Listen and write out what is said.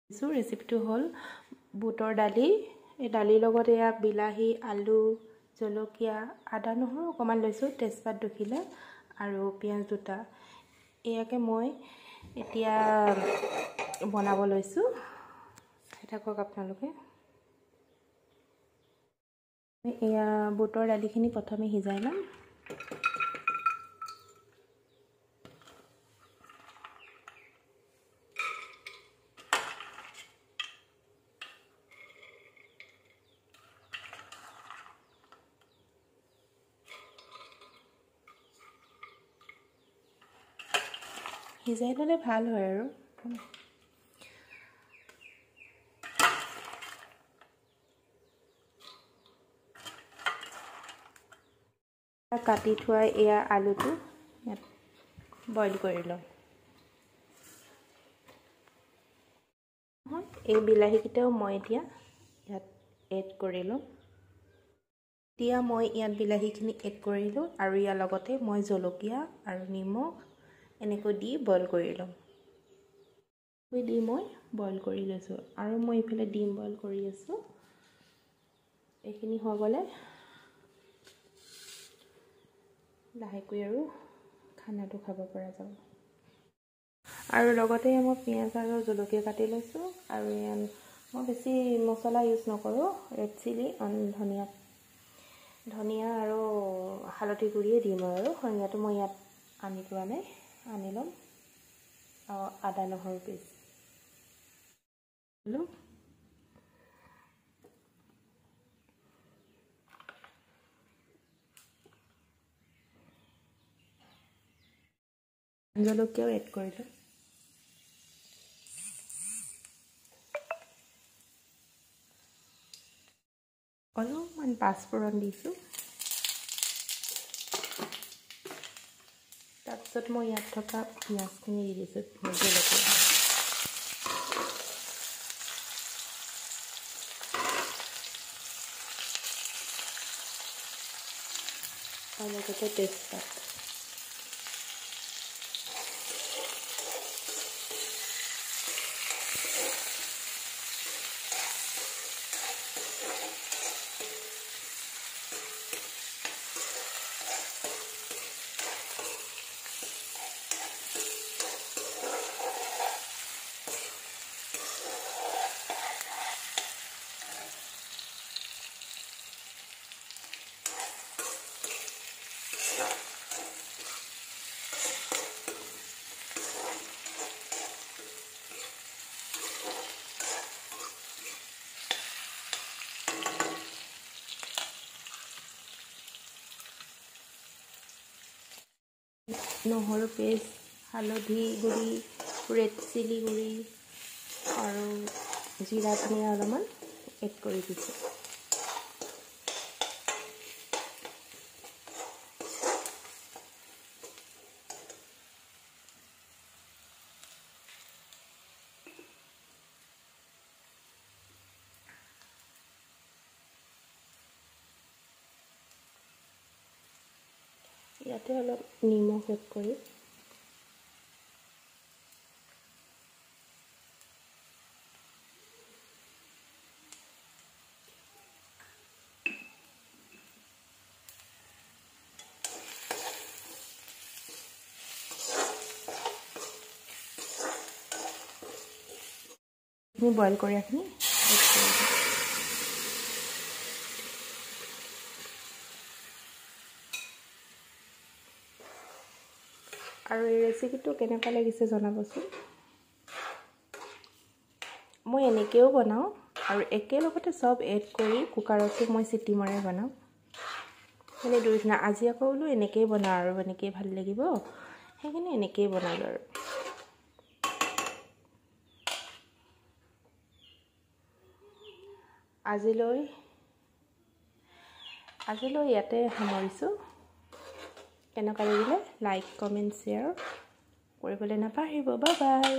ৰেচিপিটো হ'ল বুটৰ দালি। এই দালিৰ লগত এয়া বিলাহী, আলু, জলকীয়া, আদা নহৰু অকণমান লৈছোঁ, তেজপাত দুখিলা আৰু পিঁয়াজ দুটা। এয়াকে মই এতিয়া বনাব লৈছোঁ। চাই থাকক আপোনালোকে। এয়া বুটৰ দালিখিনি প্ৰথমে সিজাই ল'ম। সিজাই ল'লে ভাল হয় আৰু কাটি থোৱা এয়া আলুটো ইয়াত বইল কৰি লওঁ। এই বিলাহীকেইটাও মই এতিয়া ইয়াত এড কৰি লওঁ। এতিয়া মই ইয়াত বিলাহীখিনি এড কৰিলোঁ আৰু ইয়াৰ লগতে মই জলকীয়া আৰু নিমখ এনেকৈ দি বইল কৰি ল'ম। দি মই বইল কৰি লৈছোঁ আৰু মই এইফালে ডিম বইল কৰি আছোঁ। এইখিনি হৈ গ'লে লাহেকৈ আৰু খানাটো খাব পৰা যাব। আৰু লগতে মই পিঁয়াজ আৰু জলকীয়া কাটি লৈছোঁ আৰু মই বেছি মছলা ইউজ নকৰোঁ। ৰেড চিলি, ধনিয়া আৰু হালধি গুড়িয়ে দিম আৰু সৰিয়হটো মই ইয়াত আনি থোৱা নাই, আনি ল'ম। আৰু আদা নহৰু পেষ্ট ল'ম। জলকীয়াও এড কৰিলোঁ। অলপমান পাঁচফোৰণ দিছোঁ। তাৰপিছত মই ইয়াত থকা পিঁয়াজখিনি দি দিছোঁ, জলকীয়া আৰু লগতে তেজপাত। নহৰু পেষ্ট, হালধি গুড়ি, ৰেড চিলি গুড়ি আৰু জিৰা ধনিয়া অলপমান এড কৰি দিছোঁ। ইয়াতে অলপ নিমখ এড কৰি বইল কৰি ৰাখি আৰু এই ৰেচিপিটো কেনেকুৱা লাগিছে জনাবচোন। মই এনেকৈও বনাওঁ আৰু একেলগতে চব এড কৰি কুকাৰতো মই চিটি মৰাই বনাওঁ। মানে দুইদিনা আজি আকৌ বোলো এনেকৈয়ে বনাওঁ আৰু এনেকৈয়ে ভাল লাগিব, সেইকাৰণে এনেকৈয়ে বনালোঁ আৰু। আজিলৈ ইয়াতে সামৰিছোঁ। কেনেকুৱা লাগিলে লাইক, কমেণ্ট, শ্বেয়াৰ কৰিবলৈ নাপাহৰিব। Bye bye.